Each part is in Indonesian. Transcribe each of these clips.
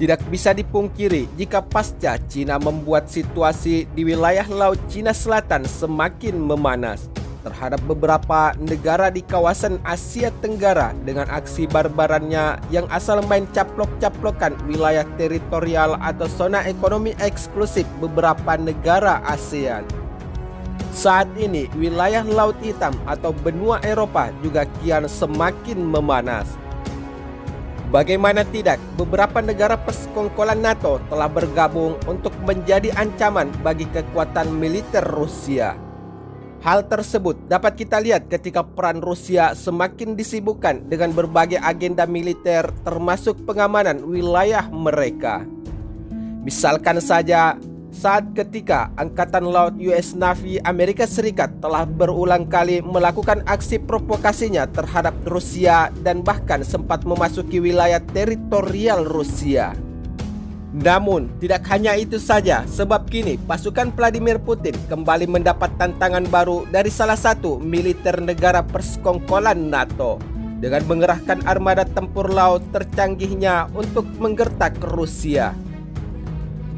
Tidak bisa dipungkiri jika pasca Cina membuat situasi di wilayah Laut Cina Selatan semakin memanas terhadap beberapa negara di kawasan Asia Tenggara dengan aksi barbarannya yang asal main caplok-caplokan wilayah teritorial atau zona ekonomi eksklusif beberapa negara ASEAN. Saat ini wilayah Laut Hitam atau benua Eropa juga kian semakin memanas. Bagaimana tidak, beberapa negara persekongkolan NATO telah bergabung untuk menjadi ancaman bagi kekuatan militer Rusia. Hal tersebut dapat kita lihat ketika peran Rusia semakin disibukkan dengan berbagai agenda militer termasuk pengamanan wilayah mereka. Misalkan saja saat ketika Angkatan Laut US Navy Amerika Serikat telah berulang kali melakukan aksi provokasinya terhadap Rusia dan bahkan sempat memasuki wilayah teritorial Rusia. Namun, tidak hanya itu saja, sebab kini pasukan Vladimir Putin kembali mendapat tantangan baru dari salah satu militer negara persekongkolan NATO dengan mengerahkan armada tempur laut tercanggihnya untuk menggertak Rusia.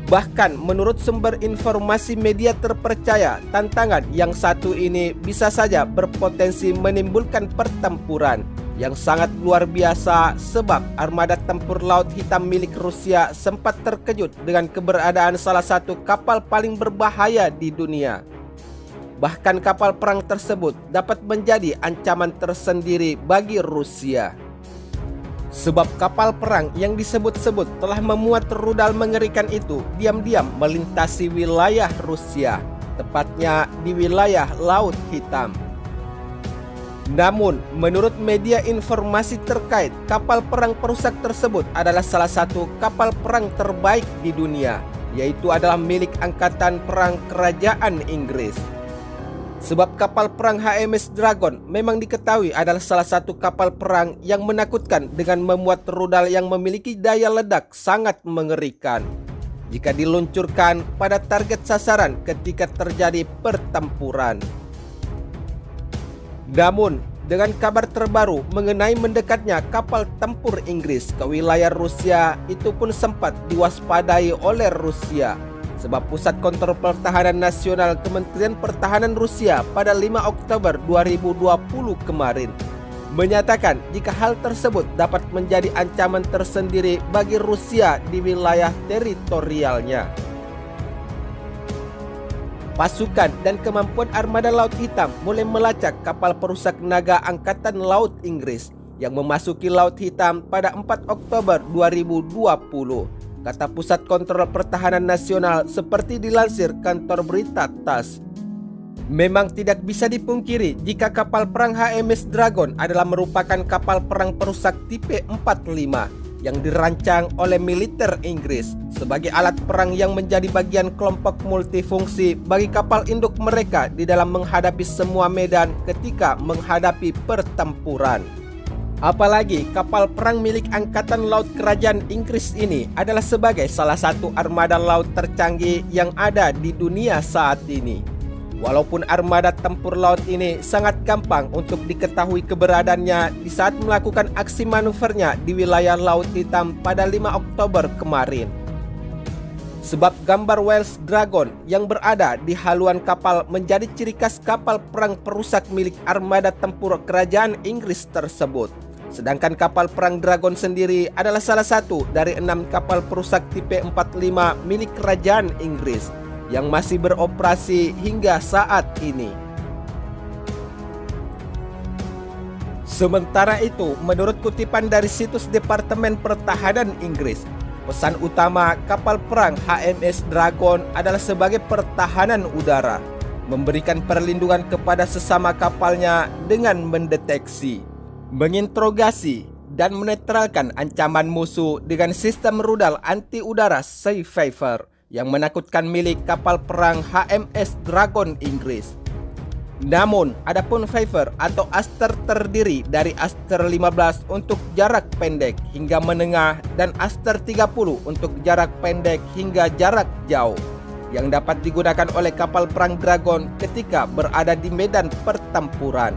Bahkan menurut sumber informasi media terpercaya, tantangan yang satu ini bisa saja berpotensi menimbulkan pertempuran yang sangat luar biasa sebab armada tempur laut hitam milik Rusia sempat terkejut dengan keberadaan salah satu kapal paling berbahaya di dunia. Bahkan kapal perang tersebut dapat menjadi ancaman tersendiri bagi Rusia. Sebab kapal perang yang disebut-sebut telah memuat rudal mengerikan itu diam-diam melintasi wilayah Rusia, tepatnya di wilayah Laut Hitam. Namun, menurut media informasi terkait, kapal perang perusak tersebut adalah salah satu kapal perang terbaik di dunia, yaitu adalah milik Angkatan Perang Kerajaan Inggris. Sebab kapal perang HMS Dragon memang diketahui adalah salah satu kapal perang yang menakutkan dengan memuat rudal yang memiliki daya ledak sangat mengerikan jika diluncurkan pada target sasaran ketika terjadi pertempuran. Namun, dengan kabar terbaru mengenai mendekatnya kapal tempur Inggris ke wilayah Rusia, itu pun sempat diwaspadai oleh Rusia. Sebab Pusat Kontrol Pertahanan Nasional Kementerian Pertahanan Rusia pada 5 Oktober 2020 kemarin menyatakan jika hal tersebut dapat menjadi ancaman tersendiri bagi Rusia di wilayah teritorialnya. Pasukan dan kemampuan armada Laut Hitam mulai melacak kapal perusak naga Angkatan Laut Inggris yang memasuki Laut Hitam pada 4 Oktober 2020. Kata Pusat Kontrol Pertahanan Nasional seperti dilansir kantor berita TASS. Memang tidak bisa dipungkiri jika kapal perang HMS Dragon adalah merupakan kapal perang perusak tipe 45 yang dirancang oleh militer Inggris sebagai alat perang yang menjadi bagian kelompok multifungsi bagi kapal induk mereka di dalam menghadapi semua medan ketika menghadapi pertempuran. Apalagi kapal perang milik Angkatan Laut Kerajaan Inggris ini adalah sebagai salah satu armada laut tercanggih yang ada di dunia saat ini. Walaupun armada tempur laut ini sangat gampang untuk diketahui keberadaannya di saat melakukan aksi manuvernya di wilayah Laut Hitam pada 5 Oktober kemarin. Sebab gambar Welsh Dragon yang berada di haluan kapal menjadi ciri khas kapal perang perusak milik armada tempur kerajaan Inggris tersebut. Sedangkan kapal perang Dragon sendiri adalah salah satu dari 6 kapal perusak tipe 45 milik kerajaan Inggris yang masih beroperasi hingga saat ini. Sementara itu, menurut kutipan dari situs Departemen Pertahanan Inggris, pesan utama kapal perang HMS Dragon adalah sebagai pertahanan udara, memberikan perlindungan kepada sesama kapalnya dengan mendeteksi, menginterogasi, dan menetralkan ancaman musuh dengan sistem rudal anti-udara Seafarer yang menakutkan milik kapal perang HMS Dragon Inggris. Namun, adapun Faver atau Aster terdiri dari Aster 15 untuk jarak pendek hingga menengah dan Aster 30 untuk jarak pendek hingga jarak jauh yang dapat digunakan oleh kapal perang Dragon ketika berada di medan pertempuran.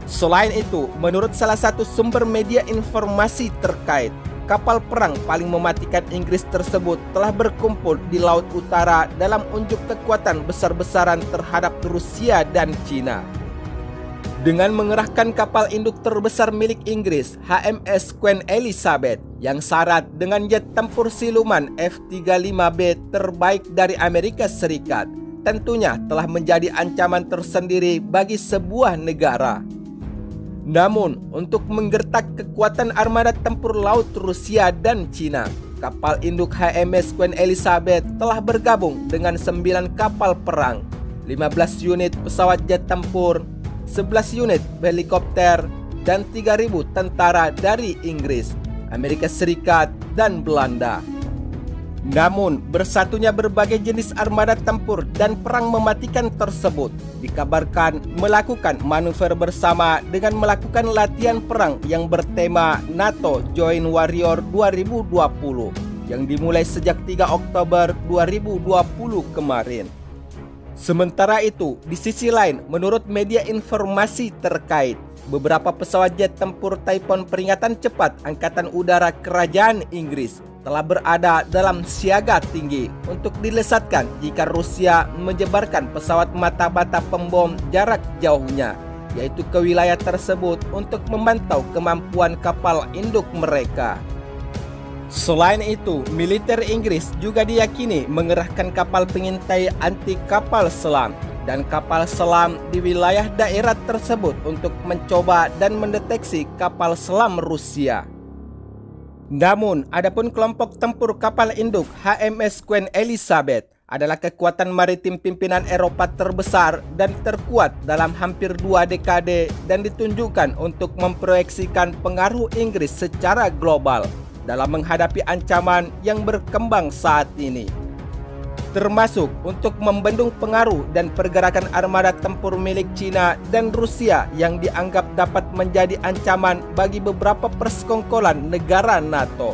Selain itu, menurut salah satu sumber media informasi terkait, kapal perang paling mematikan Inggris tersebut telah berkumpul di Laut Utara dalam unjuk kekuatan besar-besaran terhadap Rusia dan Cina. Dengan mengerahkan kapal induk terbesar milik Inggris, HMS Queen Elizabeth, yang syarat dengan jet tempur siluman F-35B terbaik dari Amerika Serikat, tentunya telah menjadi ancaman tersendiri bagi sebuah negara. Namun, untuk menggertak kekuatan armada tempur laut Rusia dan Cina, kapal induk HMS Queen Elizabeth telah bergabung dengan 9 kapal perang, 15 unit pesawat jet tempur, 11 unit helikopter, dan 3.000 tentara dari Inggris, Amerika Serikat, dan Belanda. Namun, bersatunya berbagai jenis armada tempur dan perang mematikan tersebut dikabarkan melakukan manuver bersama dengan melakukan latihan perang yang bertema NATO Joint Warrior 2020 yang dimulai sejak 3 Oktober 2020 kemarin. Sementara itu, di sisi lain, menurut media informasi terkait, beberapa pesawat jet tempur Typhoon peringatan cepat Angkatan Udara Kerajaan Inggris telah berada dalam siaga tinggi untuk dilesatkan jika Rusia menyebarkan pesawat mata-mata pembom jarak jauhnya, yaitu ke wilayah tersebut untuk memantau kemampuan kapal induk mereka. Selain itu, militer Inggris juga diyakini mengerahkan kapal pengintai anti kapal selam dan kapal selam di wilayah daerah tersebut untuk mencoba dan mendeteksi kapal selam Rusia. Namun, adapun kelompok tempur kapal induk HMS Queen Elizabeth adalah kekuatan maritim pimpinan Eropa terbesar dan terkuat dalam hampir 2 dekade dan ditunjukkan untuk memproyeksikan pengaruh Inggris secara global dalam menghadapi ancaman yang berkembang saat ini, termasuk untuk membendung pengaruh dan pergerakan armada tempur milik Cina dan Rusia yang dianggap dapat menjadi ancaman bagi beberapa persekongkolan negara NATO.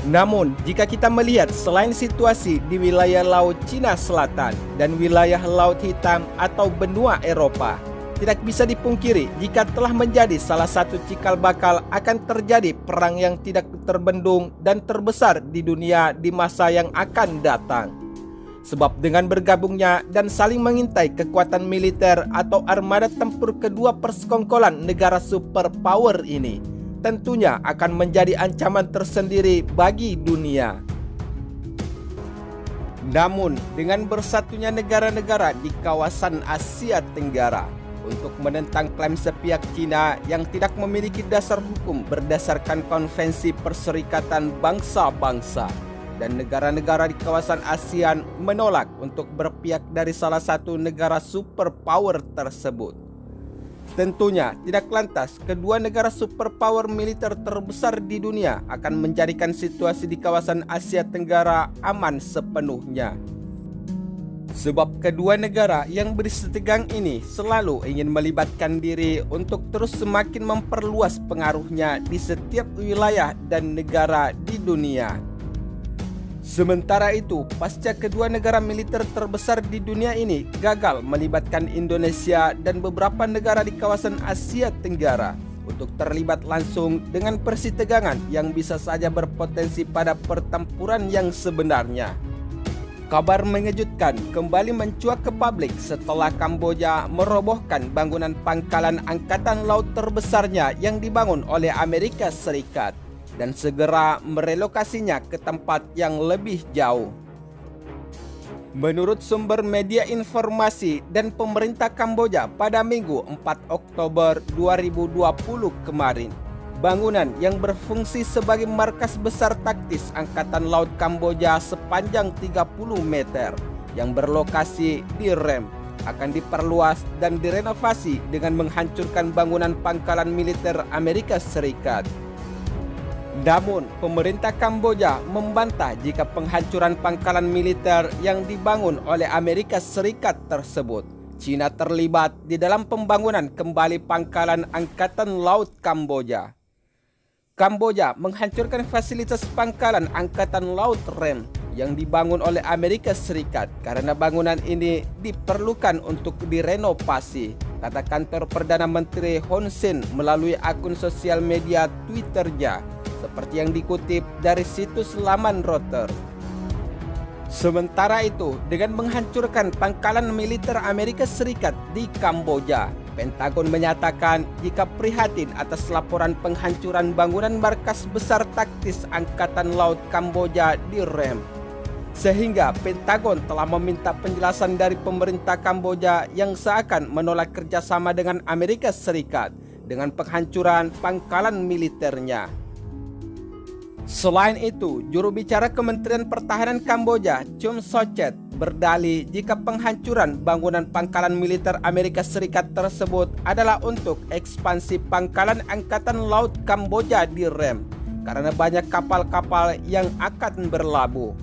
Namun, jika kita melihat selain situasi di wilayah Laut Cina Selatan dan wilayah Laut Hitam atau benua Eropa, tidak bisa dipungkiri jika telah menjadi salah satu cikal bakal akan terjadi perang yang tidak terbendung dan terbesar di dunia di masa yang akan datang. Sebab dengan bergabungnya dan saling mengintai kekuatan militer atau armada tempur kedua persekongkolan negara superpower ini, tentunya akan menjadi ancaman tersendiri bagi dunia. Namun, dengan bersatunya negara-negara di kawasan Asia Tenggara untuk menentang klaim sepihak Cina yang tidak memiliki dasar hukum berdasarkan Konvensi Perserikatan Bangsa-Bangsa, dan negara-negara di kawasan ASEAN menolak untuk berpihak dari salah satu negara superpower tersebut. Tentunya tidak lantas kedua negara superpower militer terbesar di dunia akan menjadikan situasi di kawasan Asia Tenggara aman sepenuhnya. Sebab kedua negara yang bersitegang ini selalu ingin melibatkan diri untuk terus semakin memperluas pengaruhnya di setiap wilayah dan negara di dunia. Sementara itu, pasca kedua negara militer terbesar di dunia ini gagal melibatkan Indonesia dan beberapa negara di kawasan Asia Tenggara untuk terlibat langsung dengan persitegangan yang bisa saja berpotensi pada pertempuran yang sebenarnya. Kabar mengejutkan kembali mencuat ke publik setelah Kamboja merobohkan bangunan pangkalan angkatan laut terbesarnya yang dibangun oleh Amerika Serikat dan segera merelokasinya ke tempat yang lebih jauh. Menurut sumber media informasi dan pemerintah Kamboja pada Minggu 4 Oktober 2020 kemarin, bangunan yang berfungsi sebagai markas besar taktis Angkatan Laut Kamboja sepanjang 30 meter yang berlokasi di Rem akan diperluas dan direnovasi dengan menghancurkan bangunan pangkalan militer Amerika Serikat. Namun, pemerintah Kamboja membantah jika penghancuran pangkalan militer yang dibangun oleh Amerika Serikat tersebut, Cina terlibat di dalam pembangunan kembali pangkalan Angkatan Laut Kamboja. Kamboja menghancurkan fasilitas pangkalan Angkatan Laut Rem yang dibangun oleh Amerika Serikat karena bangunan ini diperlukan untuk direnovasi, kata kantor Perdana Menteri Hun Sen melalui akun sosial media Twitternya seperti yang dikutip dari situs laman Reuters. Sementara itu, dengan menghancurkan pangkalan militer Amerika Serikat di Kamboja, Pentagon menyatakan jika prihatin atas laporan penghancuran bangunan markas besar taktis Angkatan Laut Kamboja di Rem. Sehingga Pentagon telah meminta penjelasan dari pemerintah Kamboja yang seakan menolak kerjasama dengan Amerika Serikat dengan penghancuran pangkalan militernya. Selain itu, juru bicara Kementerian Pertahanan Kamboja, Chum Sochet, berdalih jika penghancuran bangunan pangkalan militer Amerika Serikat tersebut adalah untuk ekspansi pangkalan Angkatan Laut Kamboja di Rem karena banyak kapal-kapal yang akan berlabuh.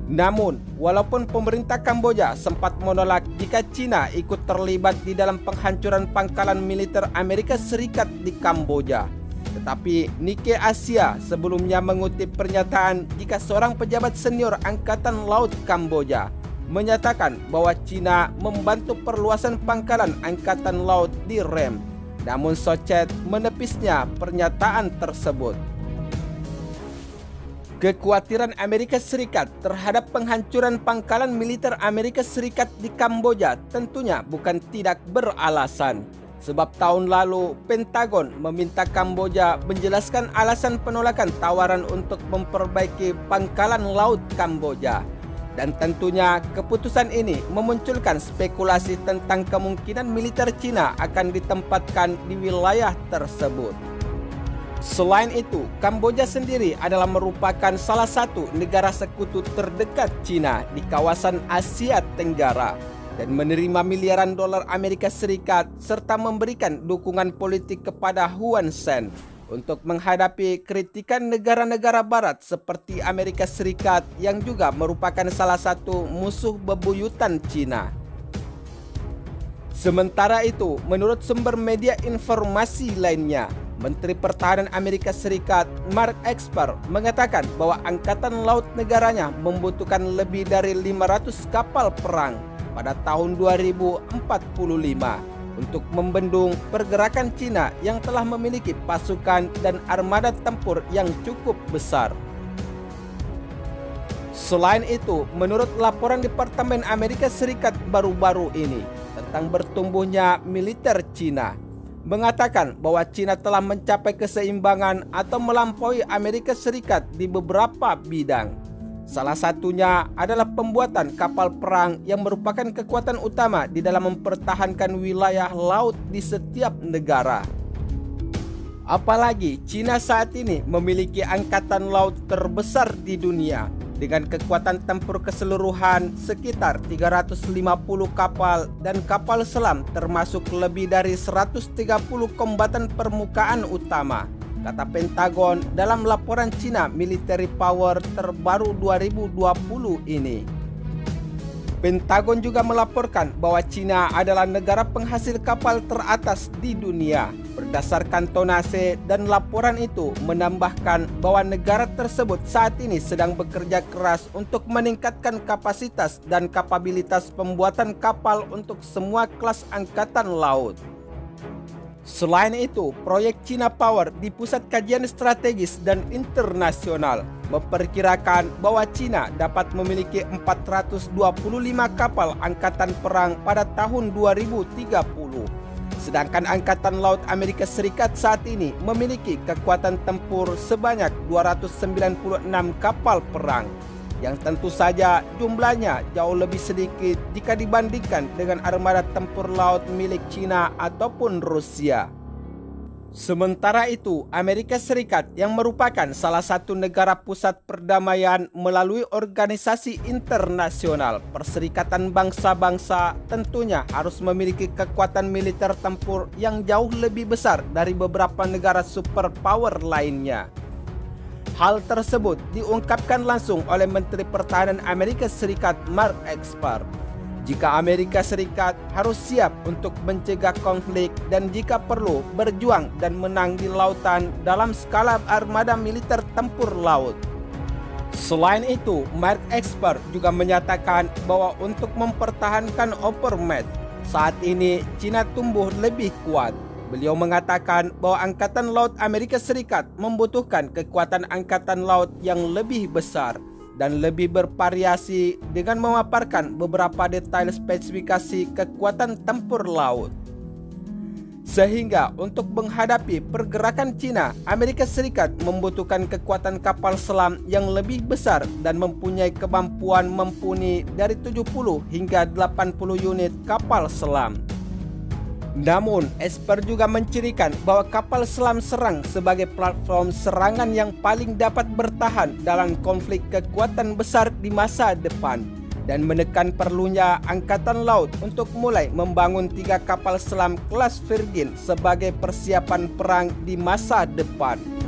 Namun, walaupun pemerintah Kamboja sempat menolak jika Cina ikut terlibat di dalam penghancuran pangkalan militer Amerika Serikat di Kamboja, tetapi Nikkei Asia sebelumnya mengutip pernyataan jika seorang pejabat senior Angkatan Laut Kamboja menyatakan bahwa Cina membantu perluasan pangkalan Angkatan Laut di Rem. Namun Sochet menepisnya pernyataan tersebut. Kekhawatiran Amerika Serikat terhadap penghancuran pangkalan militer Amerika Serikat di Kamboja tentunya bukan tidak beralasan. Sebab tahun lalu, Pentagon meminta Kamboja menjelaskan alasan penolakan tawaran untuk memperbaiki pangkalan laut Kamboja. Dan tentunya keputusan ini memunculkan spekulasi tentang kemungkinan militer Cina akan ditempatkan di wilayah tersebut. Selain itu, Kamboja sendiri adalah merupakan salah satu negara sekutu terdekat Cina di kawasan Asia Tenggara dan menerima miliaran dolar Amerika Serikat serta memberikan dukungan politik kepada Hun Sen untuk menghadapi kritikan negara-negara barat seperti Amerika Serikat yang juga merupakan salah satu musuh bebuyutan Cina. Sementara itu, menurut sumber media informasi lainnya, Menteri Pertahanan Amerika Serikat Mark Esper mengatakan bahwa Angkatan Laut negaranya membutuhkan lebih dari 500 kapal perang pada tahun 2045 untuk membendung pergerakan Cina yang telah memiliki pasukan dan armada tempur yang cukup besar. Selain itu, menurut laporan Departemen Amerika Serikat baru-baru ini tentang bertumbuhnya militer Cina, mengatakan bahwa Cina telah mencapai keseimbangan atau melampaui Amerika Serikat di beberapa bidang. Salah satunya adalah pembuatan kapal perang yang merupakan kekuatan utama di dalam mempertahankan wilayah laut di setiap negara. Apalagi Cina saat ini memiliki angkatan laut terbesar di dunia dengan kekuatan tempur keseluruhan sekitar 350 kapal dan kapal selam termasuk lebih dari 130 kombatan permukaan utama, kata Pentagon dalam laporan China Military Power terbaru 2020 ini. Pentagon juga melaporkan bahwa Cina adalah negara penghasil kapal teratas di dunia. Berdasarkan tonase, dan laporan itu menambahkan bahwa negara tersebut saat ini sedang bekerja keras untuk meningkatkan kapasitas dan kapabilitas pembuatan kapal untuk semua kelas angkatan laut. Selain itu, proyek China Power di Pusat Kajian Strategis dan Internasional memperkirakan bahwa China dapat memiliki 425 kapal angkatan perang pada tahun 2030. Sedangkan Angkatan Laut Amerika Serikat saat ini memiliki kekuatan tempur sebanyak 296 kapal perang, yang tentu saja jumlahnya jauh lebih sedikit jika dibandingkan dengan armada tempur laut milik China ataupun Rusia. Sementara itu, Amerika Serikat yang merupakan salah satu negara pusat perdamaian melalui organisasi internasional Perserikatan Bangsa-Bangsa tentunya harus memiliki kekuatan militer tempur yang jauh lebih besar dari beberapa negara superpower lainnya. Hal tersebut diungkapkan langsung oleh Menteri Pertahanan Amerika Serikat Mark Esper. Jika Amerika Serikat harus siap untuk mencegah konflik dan jika perlu berjuang dan menang di lautan dalam skala armada militer tempur laut. Selain itu, Mark Esper juga menyatakan bahwa untuk mempertahankan Overmatch, saat ini Cina tumbuh lebih kuat. Beliau mengatakan bahwa Angkatan Laut Amerika Serikat membutuhkan kekuatan angkatan laut yang lebih besar dan lebih bervariasi dengan memaparkan beberapa detail spesifikasi kekuatan tempur laut. Sehingga untuk menghadapi pergerakan Cina, Amerika Serikat membutuhkan kekuatan kapal selam yang lebih besar dan mempunyai kemampuan mumpuni dari 70 hingga 80 unit kapal selam. Namun, Esper juga mencirikan bahwa kapal selam serang sebagai platform serangan yang paling dapat bertahan dalam konflik kekuatan besar di masa depan dan menekan perlunya Angkatan Laut untuk mulai membangun 3 kapal selam kelas Virgin sebagai persiapan perang di masa depan.